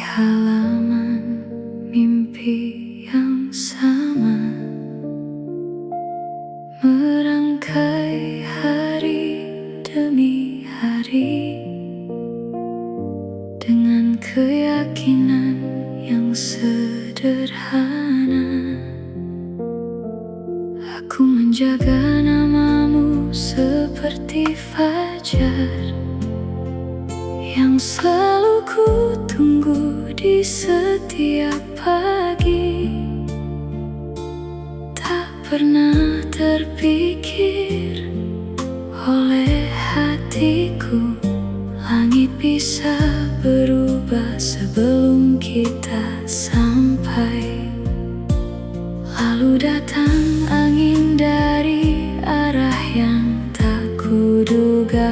halaman mimpi yang sama, merangkai hari demi hari dengan keyakinan yang sederhana. Aku menjaga namamu seperti fajar yang selalu ku tunggu di setiap pagi. Tak pernah terpikir oleh hatiku langit bisa berubah sebelum kita sampai. Lalu datang angin dari arah yang tak kuduga,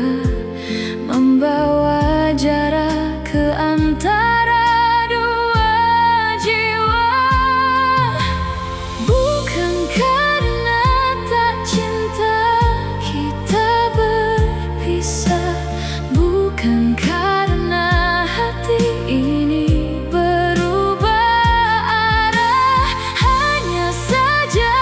membawa jarak ke antara dua jiwa. Bukan karena tak cinta kita berpisah, bukan karena hati ini berubah arah. Hanya saja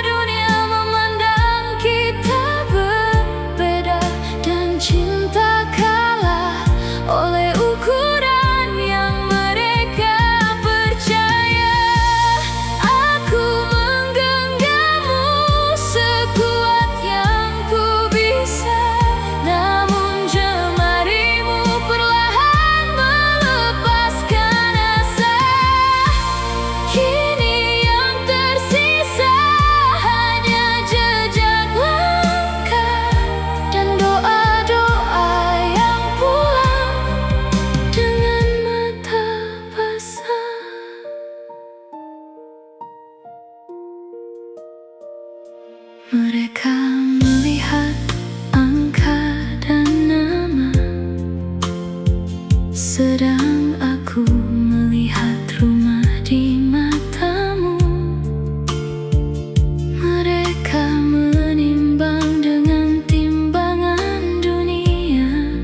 dunia memandang kita berbeda, dan cinta kalah oleh ukuran yang mereka percaya. Aku menggenggammu sekuat yang ku bisa, namun jemarimu perlahan melepaskan asa. Kini yang tersisa hanya jejak langkah dan doa-doa yang pulang dengan mata basah. Mereka melihat angka dan nama, sedang aku melihat rumah di matamu. Mereka menimbang dengan timbangan dunia,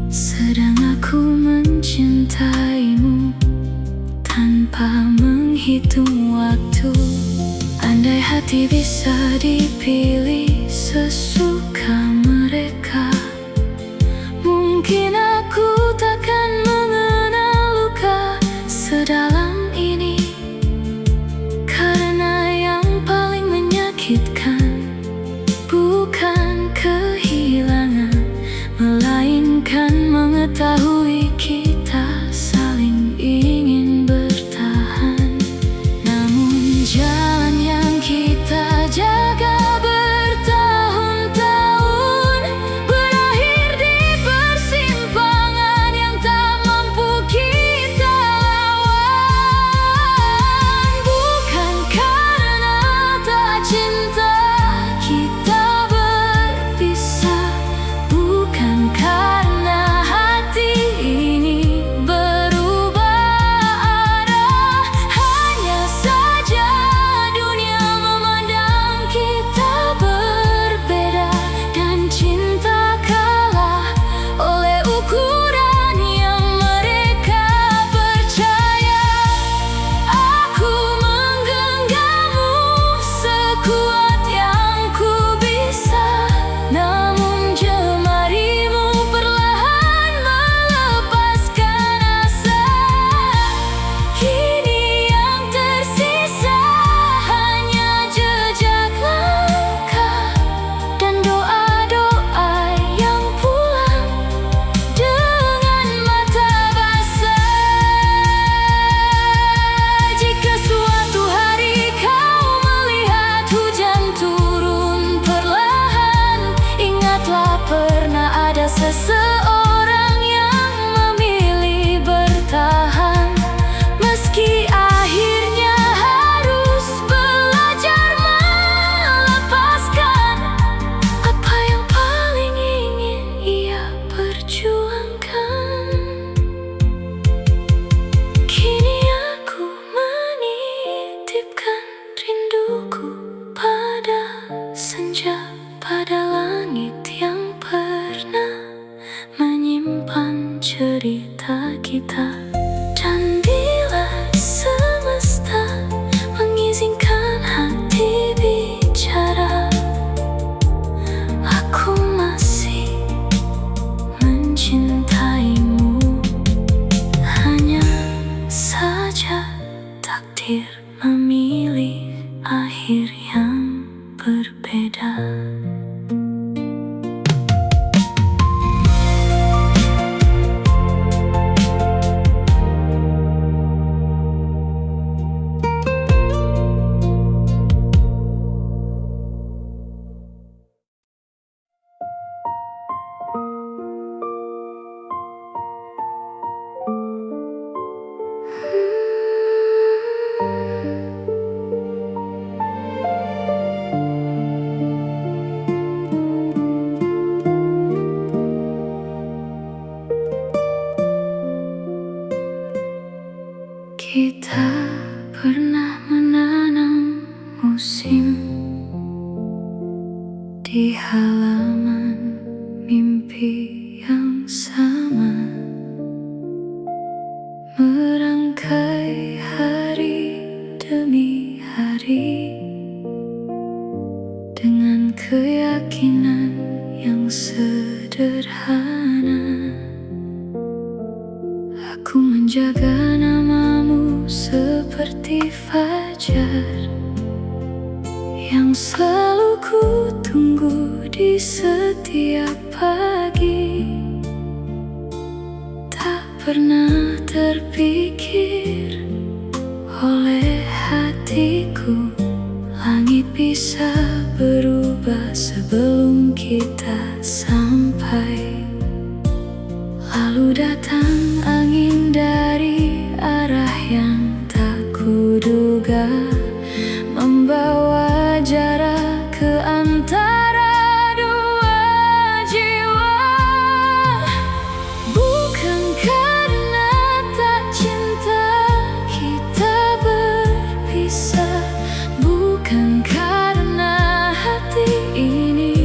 sedang aku mencintaimu tanpa menghitung waktu. Andai hati bisa dipilih sesuka mereka, mungkin aku takkan mengenal luka sedalam ini. Karena yang paling menyakitkan bukan kehilangan, melainkan mengetahui kita saling ingin bertahan. Namun jalan yang kita jaga bertahun-tahun takdir memilih akhir yang berbeda. Kita pernah menanam musim di halaman mimpi yang sama, merangkai hari demi hari dengan keyakinan yang sederhana. Aku menjaga namamu seperti fajar yang selalu ku tunggu di setiap pagi. Tak pernah terpikir oleh hatiku langit bisa berubah sebelum kita sampai. Lalu datang angin dari arah yang tak kuduga, membawa jarak ke antara dua jiwa. Bukan karena tak cinta kita berpisah, bukan karena hati ini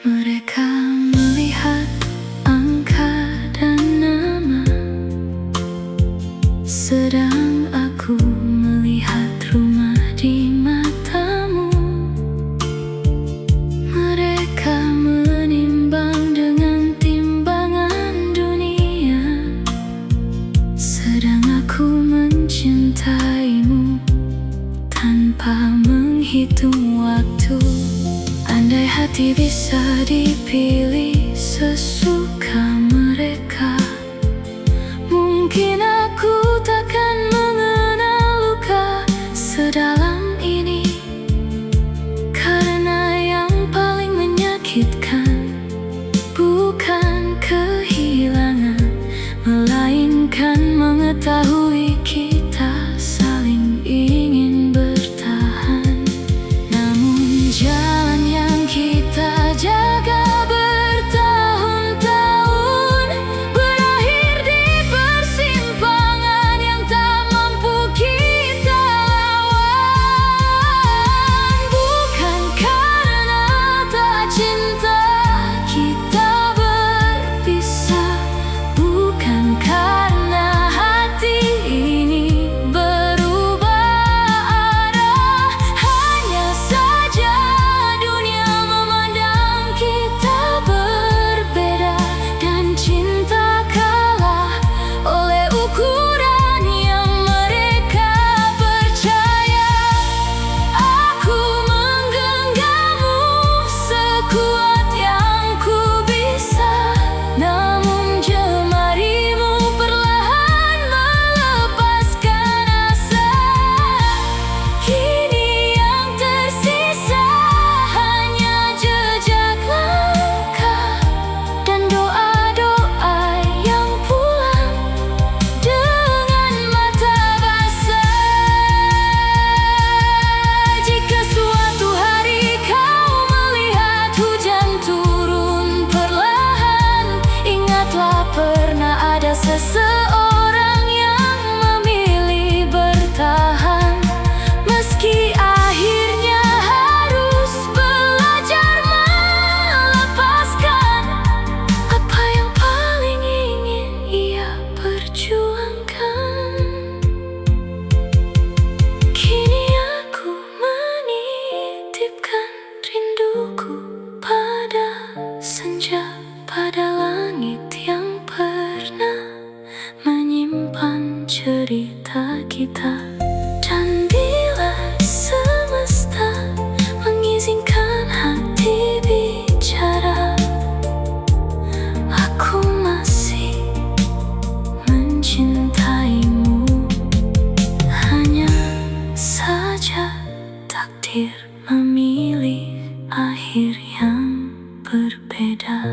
mereka melihat angka dan nama, sedang aku melihat rumah di matamu. Mereka menimbang dengan timbangan dunia, sedang aku mencintaimu tanpa menghitung waktu. Andai hati bisa dipilih sesuka mereka, mungkin aku takkan mengenal luka sedalam ini. Karena yang paling menyakitkan bukan kehilangan, melainkan mengetahui kita saling ingin bertahan, namun jalan yang kita jaga bertahun-tahun berakhir di persimpangan. saja pada langit yang pernah menyimpan cerita kita. Dan bila semesta mengizinkan hati bicara, aku masih mencintaimu. Hanya saja takdir memilih akhir yang berbeda.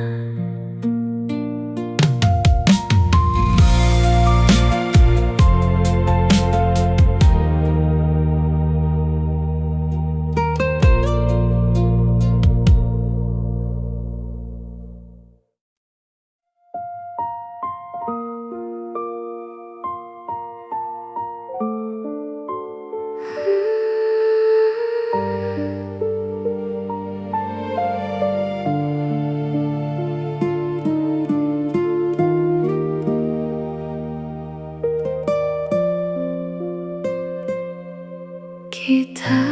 Kita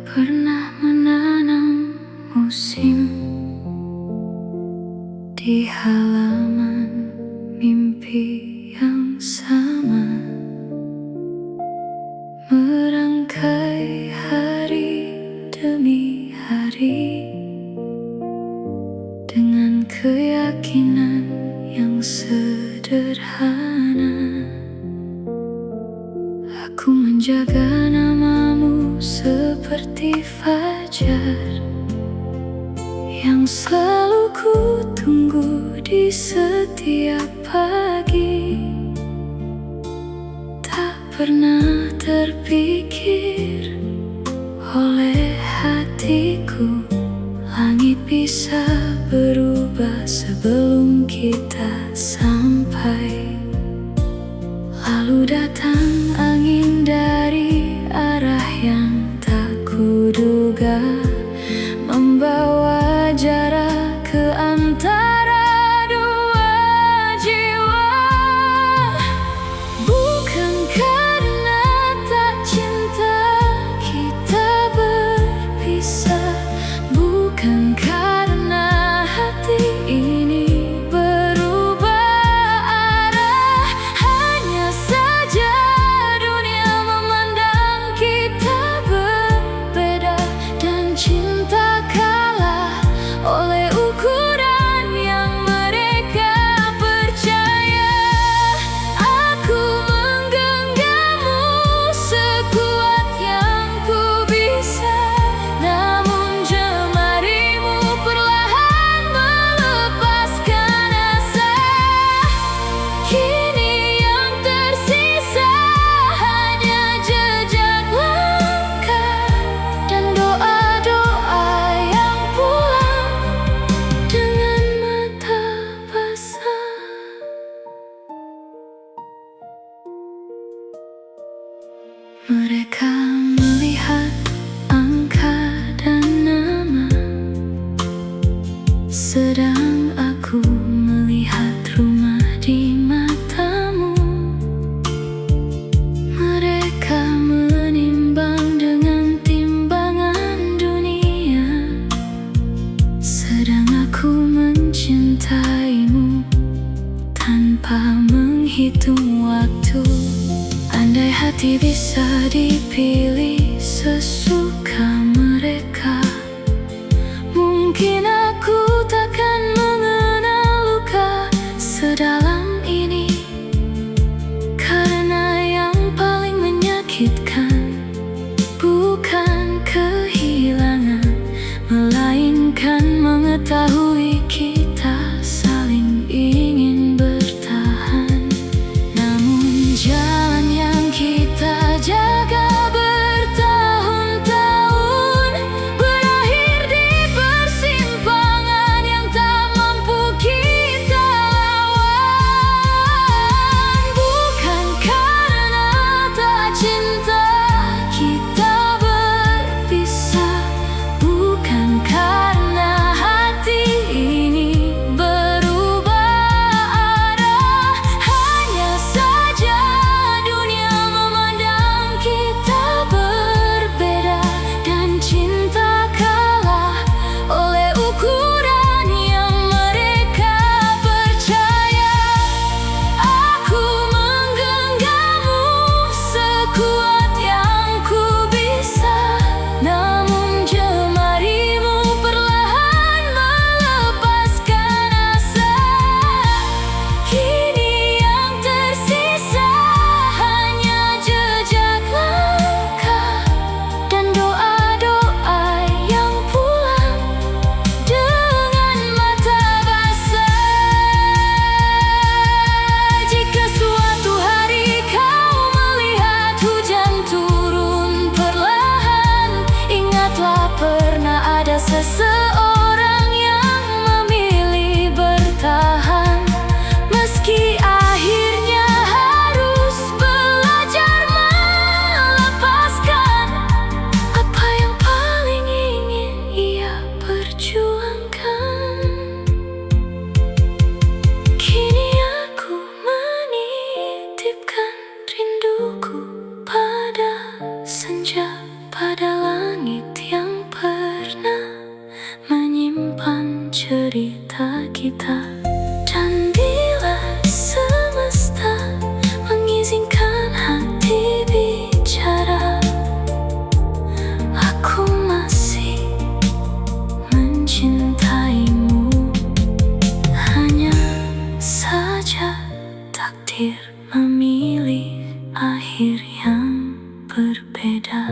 pernah menanam musim di halaman mimpi yang sama, merangkai hari demi hari dengan keyakinan yang sederhana. Aku menjaga namamu seperti fajar yang selalu ku tunggu di setiap pagi. Tak pernah terpikir oleh hatiku langit bisa berubah sebelum kita sampai. Lalu datang angin dari arah yang tak kuduga, membawa jarak ke antara dua jiwa. Bukan karena tak cinta kita berpisah, bukan karena hati ini mereka melihat angka dan nama, sedang aku melihat rumah di matamu. Mereka menimbang dengan timbangan dunia, sedang aku mencintaimu tanpa menghitung waktu. Andai hati bisa dipilih sesuka mereka, mungkin aku takkan mengenal luka sedalam ini. Karena yang paling menyakitkan bukan kehilangan, melainkan mengetahui kita saling ingin bertahan. Namun jalan yang kita jaga bertahun-tahun cerita kita. Dan bila semesta mengizinkan hati bicara, aku masih mencintaimu. Hanya saja takdir memilih akhir yang berbeda.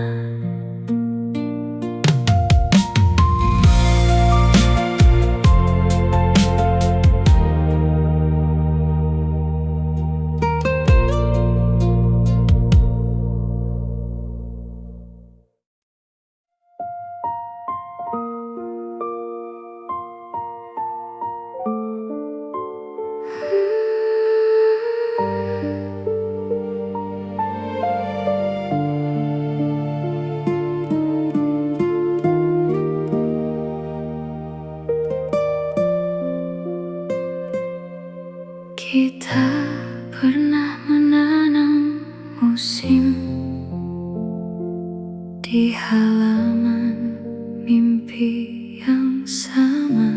Kita pernah menanam musim di halaman mimpi yang sama,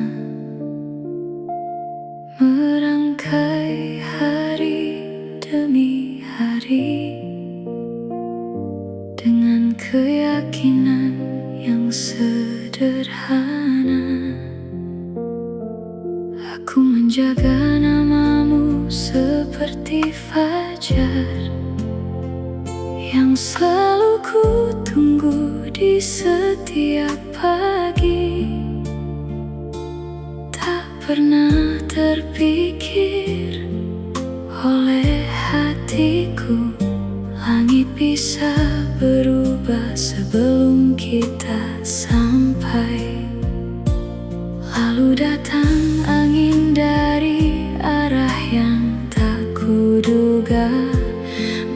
merangkai hari demi hari dengan keyakinan yang sederhana. Aku menjaga namamu seperti fajar yang selalu ku tunggu di setiap pagi. Tak pernah terpikir oleh hatiku langit bisa berubah sebelum kita sampai. Lalu datang angin dari arah yang tak kuduga,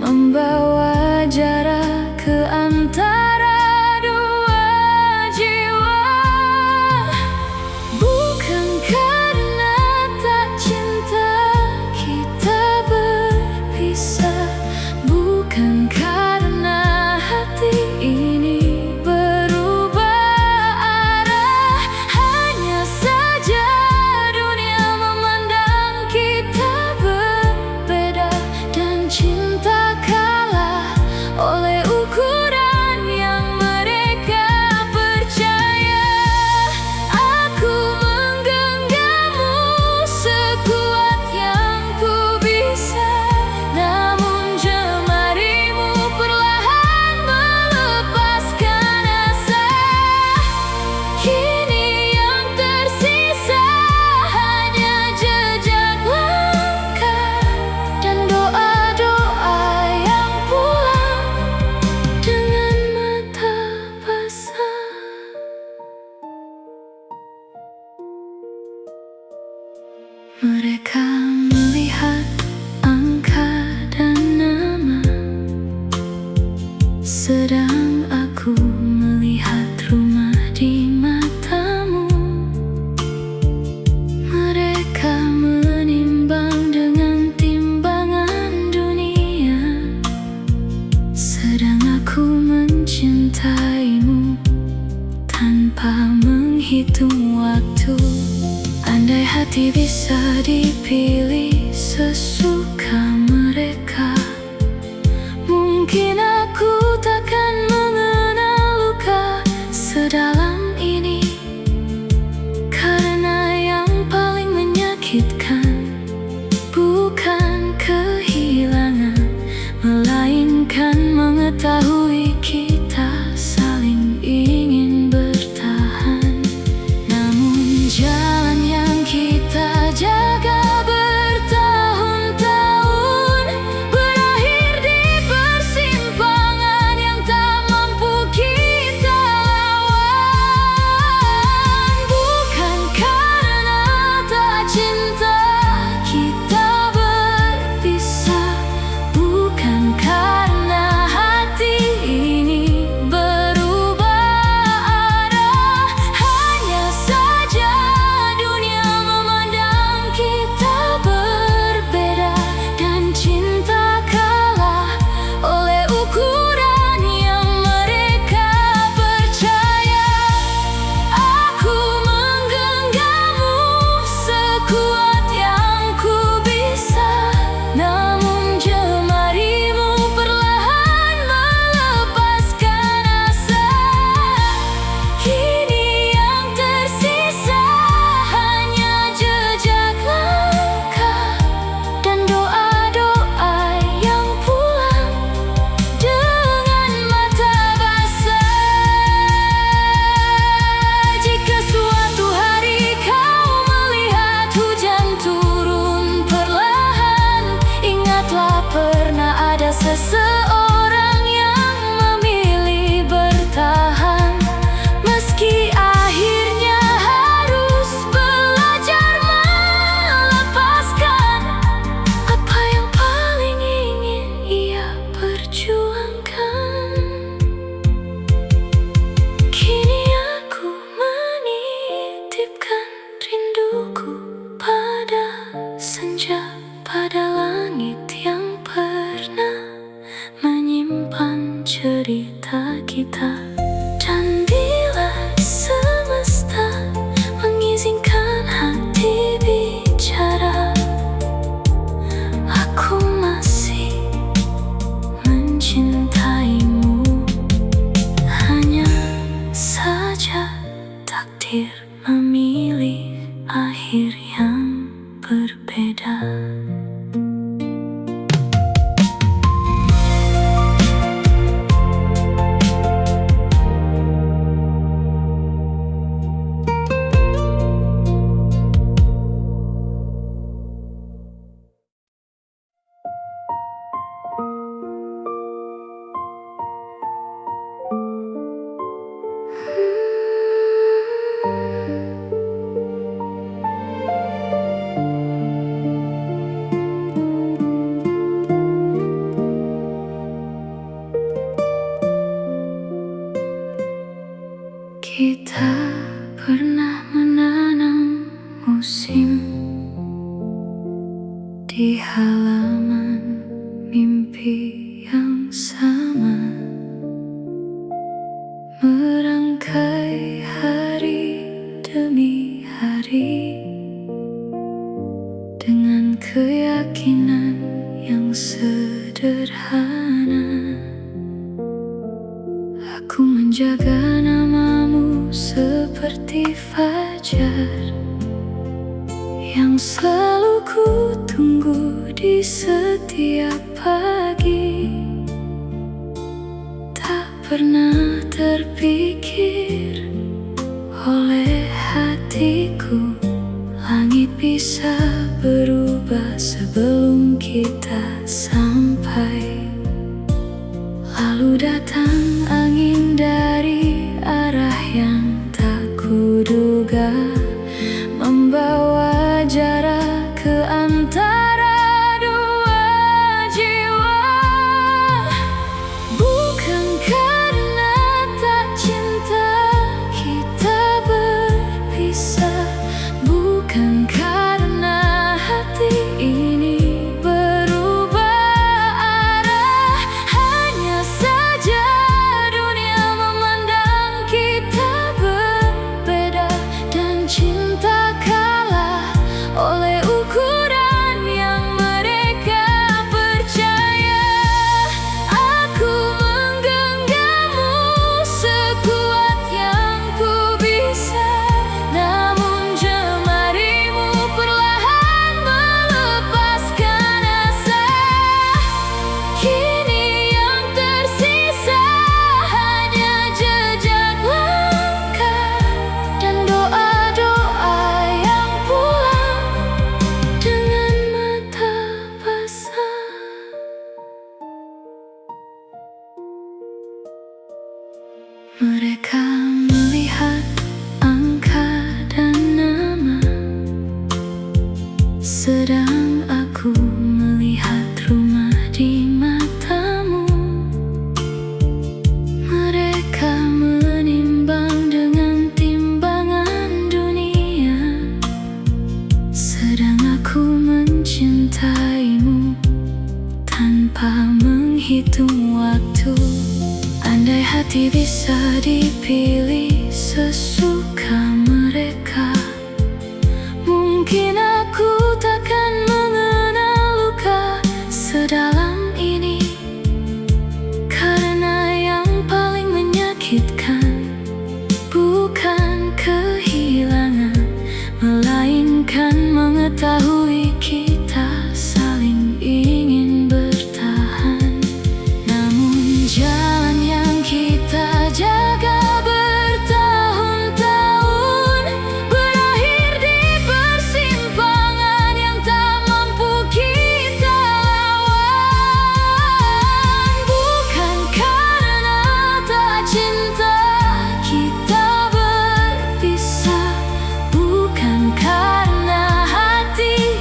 membawa jarak ke antara dua jiwa. Bukan karena tak cinta kita berpisah, bukan karena hati ini berubah arah. Hanya saja dunia memandang kita berbeda, dan cinta kalah oleh ukuran yang mereka percaya. Aku menggenggammu sekuat yang ku bisa, namun jemarimu perlahan melepaskan asa. Kini yang tersisa hanya jejak langkah dan doa-doa yang pulang dengan mata basah. Mereka melihat angka dan nama, sedang aku melihat rumah di matamu. Mereka menimbang dengan timbangan dunia, sedang aku mencintaimu tanpa menghitung waktu. Andai hati bisa dipilih sesuka mereka, mungkin aku takkan mengenal luka sedalam ini. Karena yang paling menyakitkan bukan kehilangan, melainkan mengetahui kita saling ingin bertahan, namun jalan yang kita jaga bertahun-tahun berakhir di persimpangan yang tak mampu kita lawan. Bukan karena tak cinta pada langit yang pernah menyimpan cerita kita. Dan bila semesta mengizinkan hati bicara, aku masih mencintaimu. Hanya saja takdir memilih akhir yang berbeda. Kita pernah menanam musim di halaman mimpi yang sama, merangkai hari demi hari dengan keyakinan yang sederhana. Aku menjaga namamu seperti fajar yang selalu ku tunggu di setiap pagi. Tak pernah terpikir oleh hatiku langit bisa berubah sebelum kita sampai. Lalu datang angin dari arah yang tak kuduga, membawa jarak ke antara dua jiwa. Bukan karena tak cinta kita berpisah, bukan karena hati ini mereka melihat angka dan nama, sedang aku melihat rumah di matamu. Mereka menimbang dengan timbangan dunia, sedang aku mencintaimu tanpa menghitung waktu. Andai hati bisa dipilih sesuka mereka, mungkin aku takkan mengenal luka sedalam ini. Karena yang paling menyakitkan bukan kehilangan, melainkan mengetahui kita saling ingin bertahan. Namun jalan yang kita jaga bertahun-tahun berakhir di persimpangan yang tak mampu kita lawan. Bukan karena tak cinta kita berpisah, bukan karena hati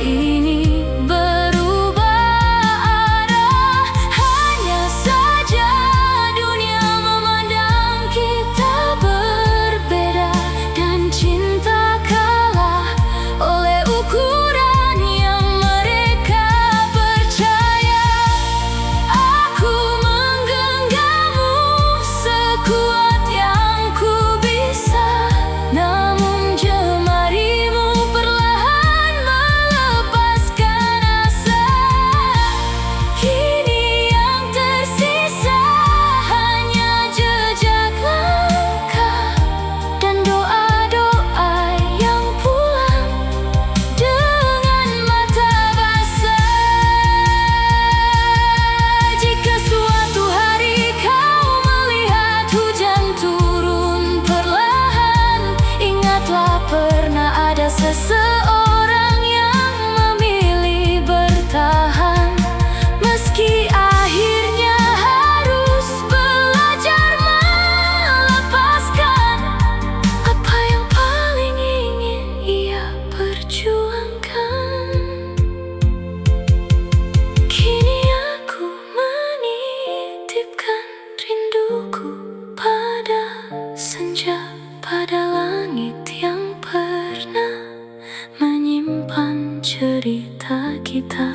cerita kita.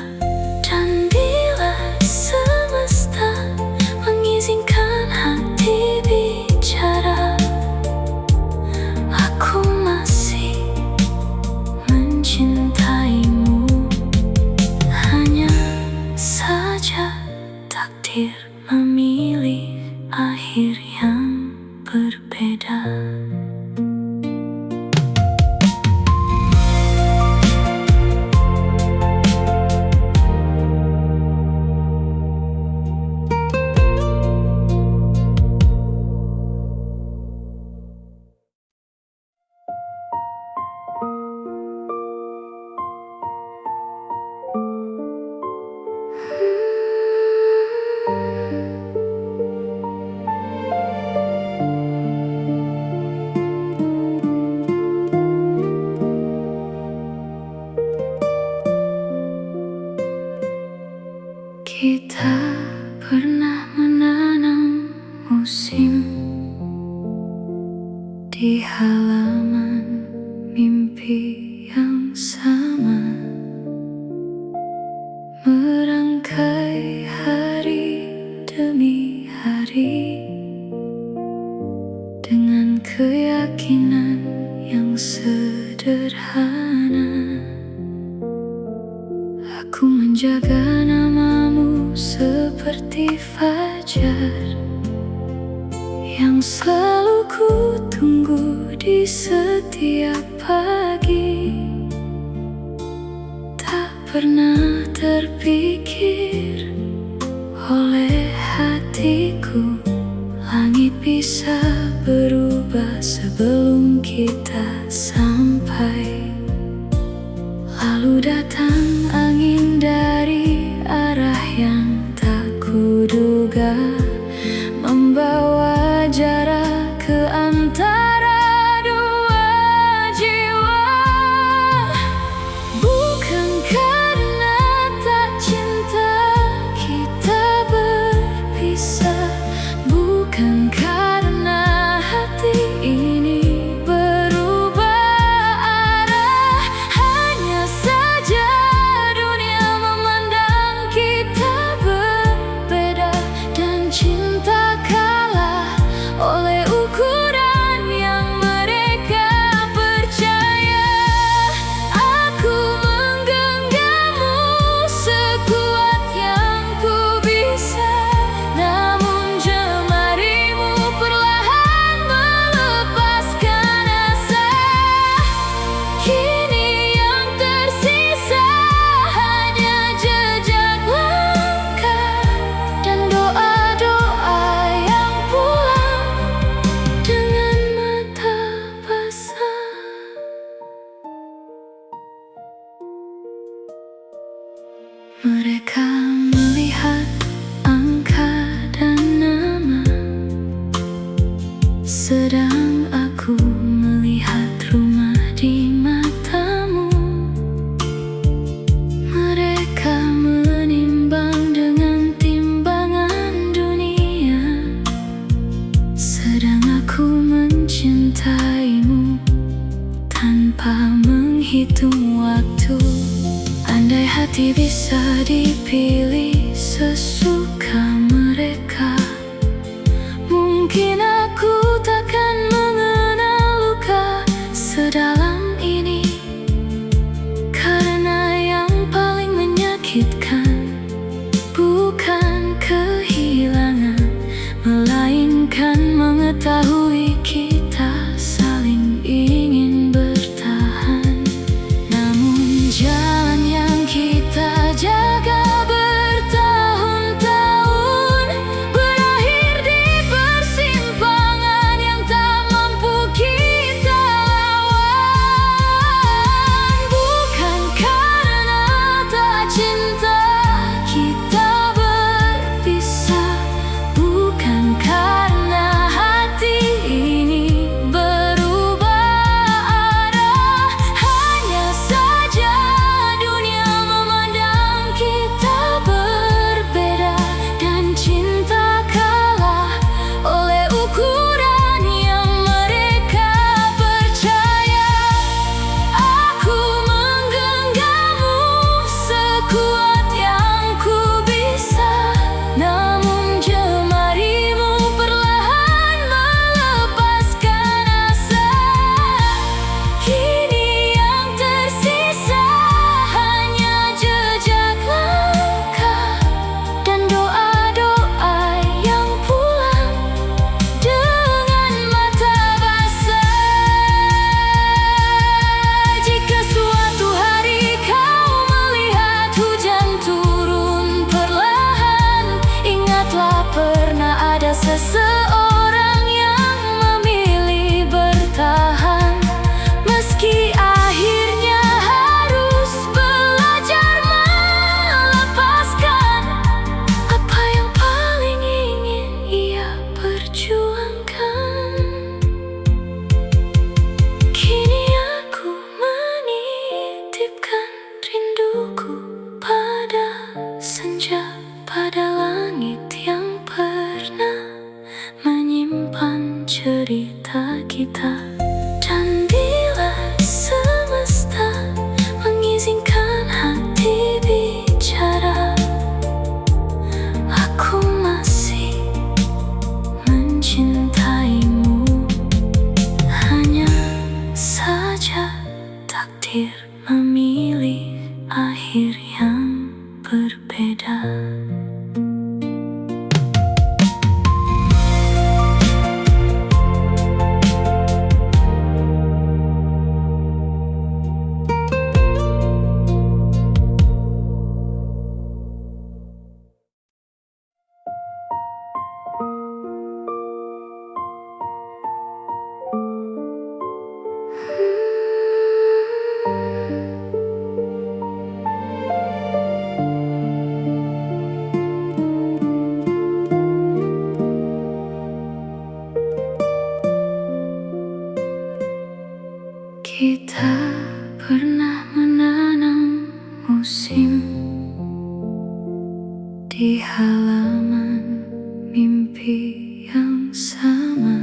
Dan bila semesta mengizinkan hati bicara, aku masih mencintaimu. Hanya saja takdir memilih akhir yang berbeda. Kita pernah menanam musim di halaman mimpi yang sama, merangkai hari demi hari dengan keyakinan yang sederhana. Aku menjaga namamu seperti fajar yang selalu ku tunggu di setiap pagi. Tak pernah terpikir oleh hatiku langit bisa berubah sebelum kita sampai. Lalu datang angin dari arah yang tak kuduga, membawa jarak ke antara dua jiwa. Bukan karena tak cinta kita berpisah, bukan karena hati ini mereka melihat angka dan nama, sedang aku melihat rumah di matamu. Mereka menimbang dengan timbangan dunia, sedang aku mencintaimu tanpa menghitung waktu. Andai hati bisa dipilih sesuka mereka, mungkin aku takkan mengenal luka sedalam ini. Karena yang paling menyakitkan bukan kehilangan, melainkan mengetahui kita saling ingin bertahan. Namun jalan yang kita jaga bertahun-tahun berakhir di persimpangan seorang yang memilih bertahan, meski akhirnya harus belajar melepaskan apa yang paling ingin ia perjuangkan. Kini aku menitipkan rinduku pada senja, pada langit yang pernah menyimpan cerita kita. Dan bila semesta mengizinkan hati bicara, aku masih mencintaimu. Hanya saja takdir memilih akhir yang berbeda. Kita pernah menanam musim di halaman mimpi yang sama,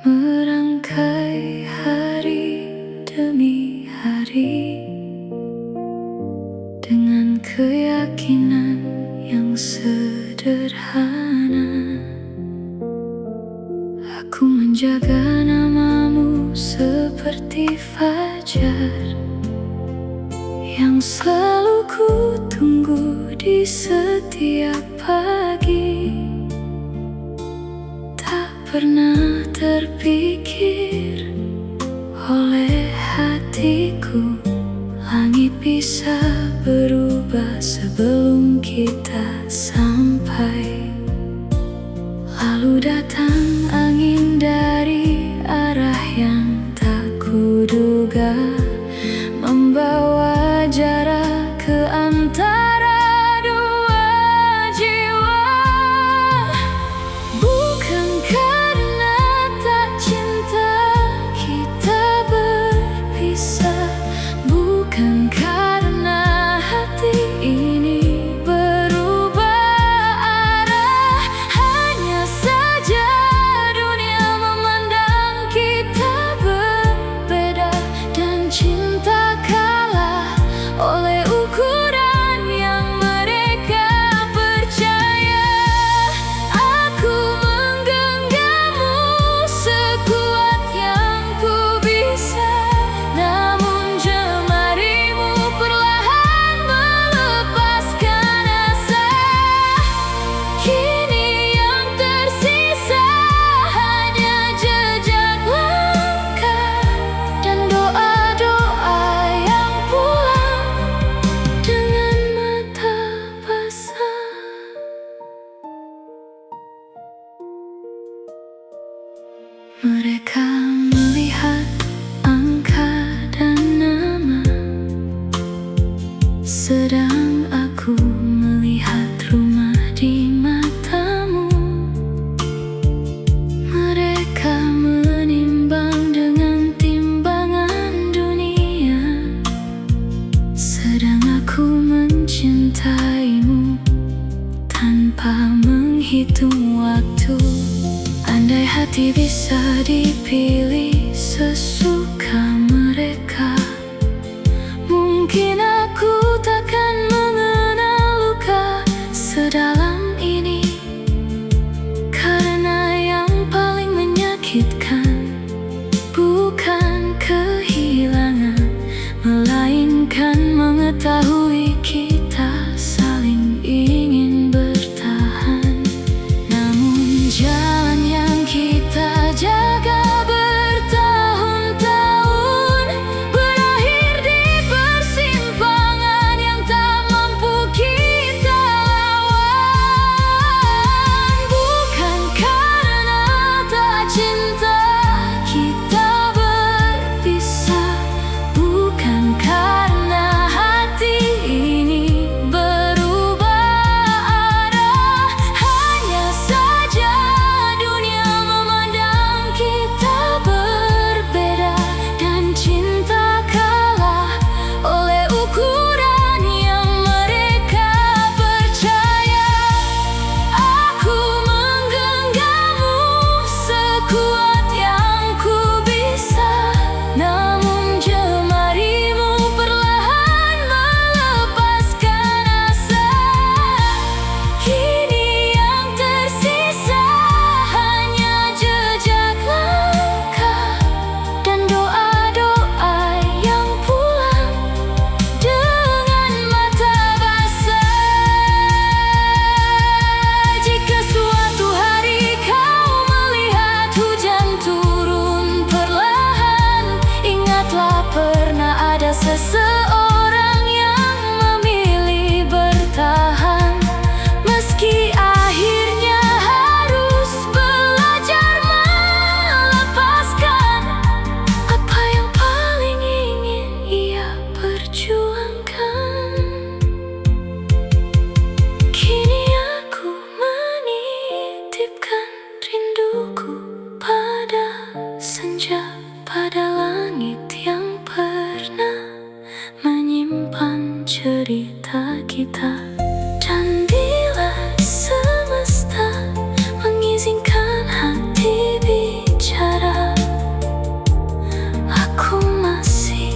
merangkai hari demi hari dengan keyakinan yang sederhana. Aku menjaga namamu seperti fajar yang selalu ku tunggu di setiap pagi. Tak pernah terpikir oleh hatiku langit bisa berubah sebelum kita sampai. Lalu datang angin dari arah yang tak kuduga, membawa jarak ke antara dua jiwa. Bukan karena tak cinta kita berpisah, bukan karena hati ini mereka melihat angka dan nama, sedang aku melihat rumah di matamu. Mereka menimbang dengan timbangan dunia, sedang aku mencintaimu tanpa menghitung waktu. Andai hati bisa dipilih sesuka mereka, mungkin aku takkan mengenal luka sedalam ini. Karena yang paling menyakitkan bukan kehilangan, melainkan mengetahui kita saling ingin bertahan, namun jalan yang kita jaga bertahun-tahun seseorang yang memilih bertahan, meski akhirnya harus belajar melepaskan apa yang paling ingin ia perjuangkan. Kini aku menitipkan rinduku pada senja, pada langit yang pernah menyimpan cerita kita. Dan bila semesta mengizinkan hati bicara, aku masih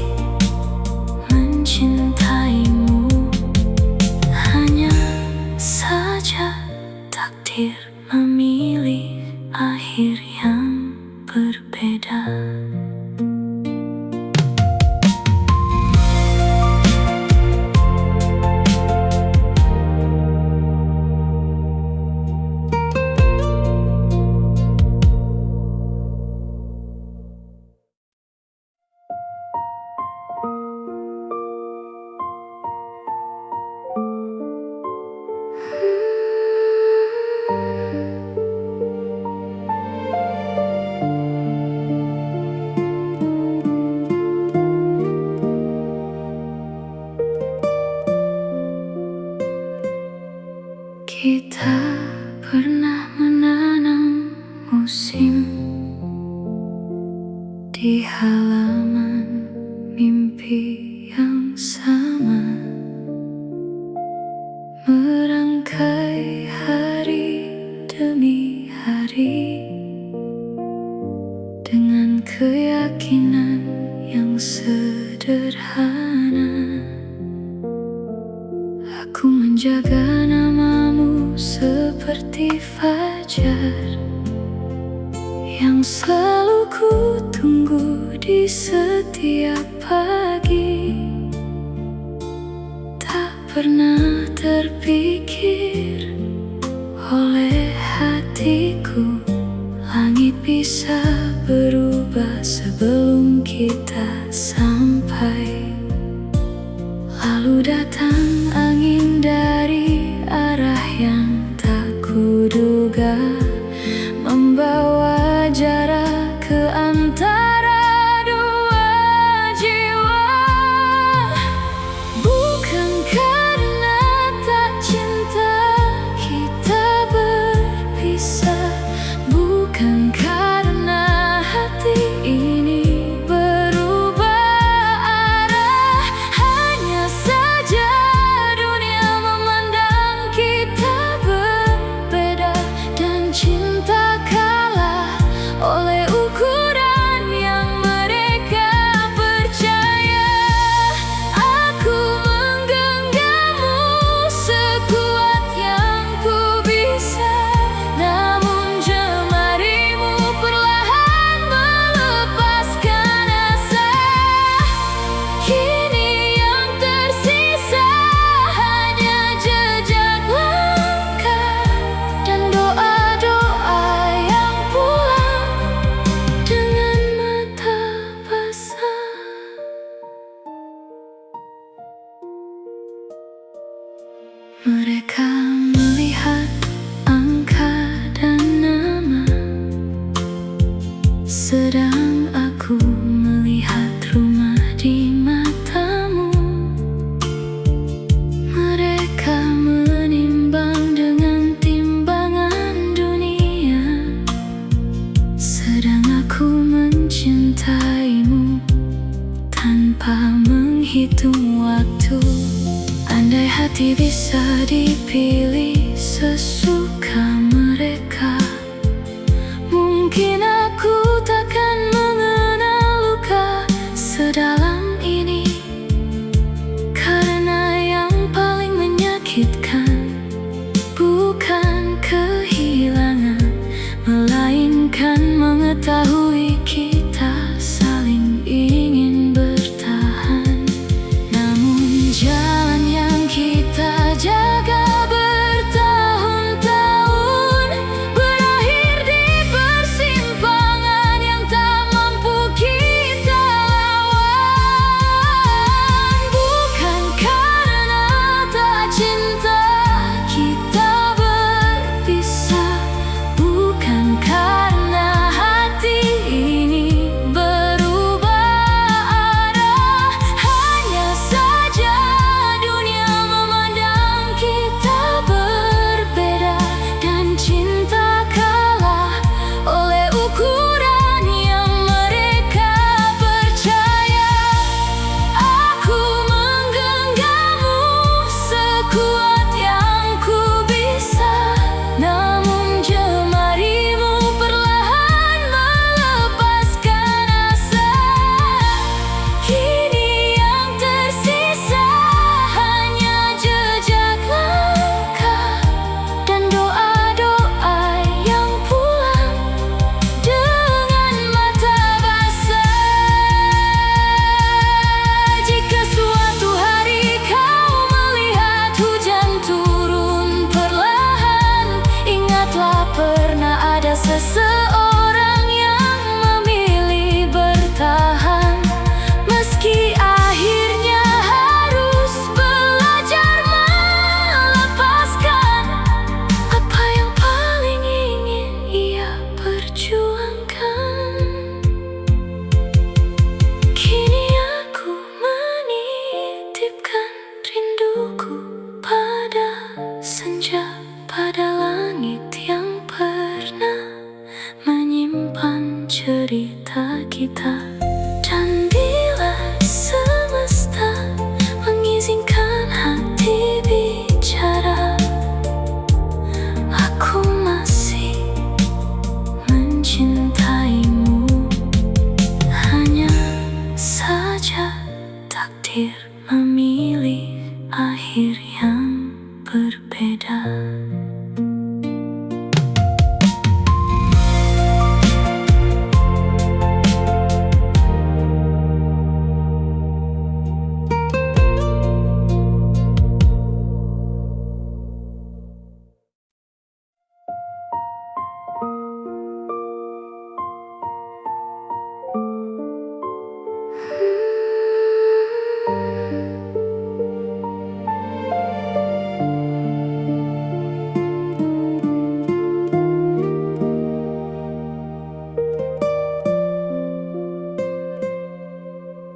mencintaimu. Hanya saja takdir memilih akhir yang berbeda. Kita pernah menanam musim di halaman mimpi yang sama, merangkai hari demi hari dengan keyakinan yang sederhana. Aku menjaga namamu seperti fajar yang selalu ku tunggu di setiap pagi. Tak pernah terpikir oleh hatiku langit bisa berubah sebelum kita sampai. Lalu datang angin dari arah yang tak kuduga, membawa jarak ke antara dua jiwa. Bukan karena tak cinta kita berpisah, bukan karena hati ini berubah arah. Hanya saja dunia memandang kita berbeda, dan cinta kalah oleh ukuran yang mereka percaya. Aku menggenggammu sekuat yang ku bisa, namun jemarimu perlahan melepaskan asa. Kini yang tersisa hanya jejak langkah dan doa-doa yang pulang dengan mata basah. Mereka melihat angka dan nama, sedang aku melihat rumah di matamu. Mereka menimbang dengan timbangan dunia, sedang aku mencintaimu tanpa menghitung waktu. Andai hati bisa dipilih sesuka mereka, mungkin aku takkan mengenal luka sedalam ini. Karena yang paling menyakitkan bukan kehilangan, melainkan mengetahui kita saling ingin bertahan, namun jalan yang kita jaga bertahun-tahun takdir memilih akhir yang berbeda.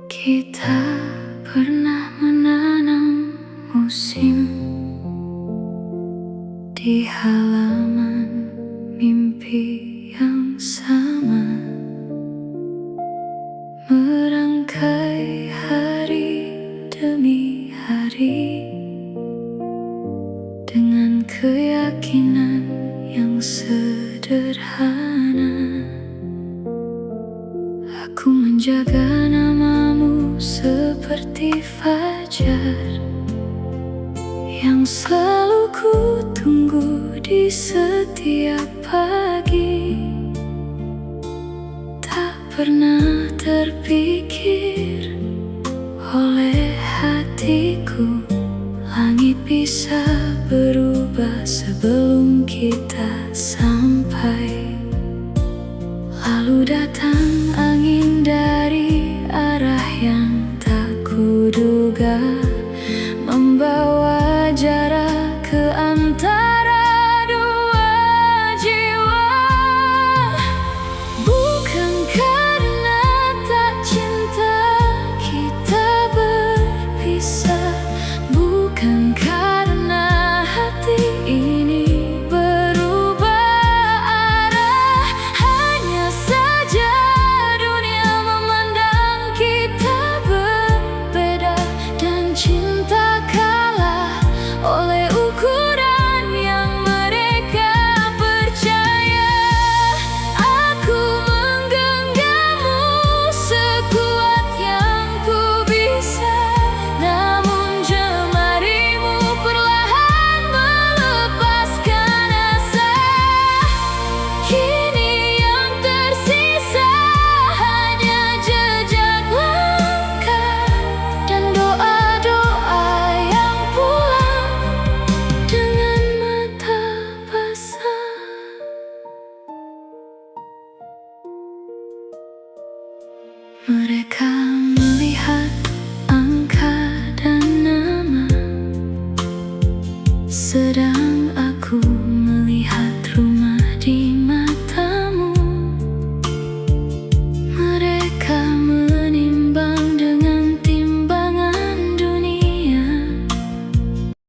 Kita pernah menanam musim di halaman mimpi yang sama, merangkai hari demi hari dengan keyakinan yang sederhana. Aku menjaga namamu seperti fajar yang selalu ku tunggu di setiap pagi. Tak pernah terpikir oleh hatiku langit bisa berubah sebelum kita sampai. Lalu datang angin dari arah yang tak kuduga, membawa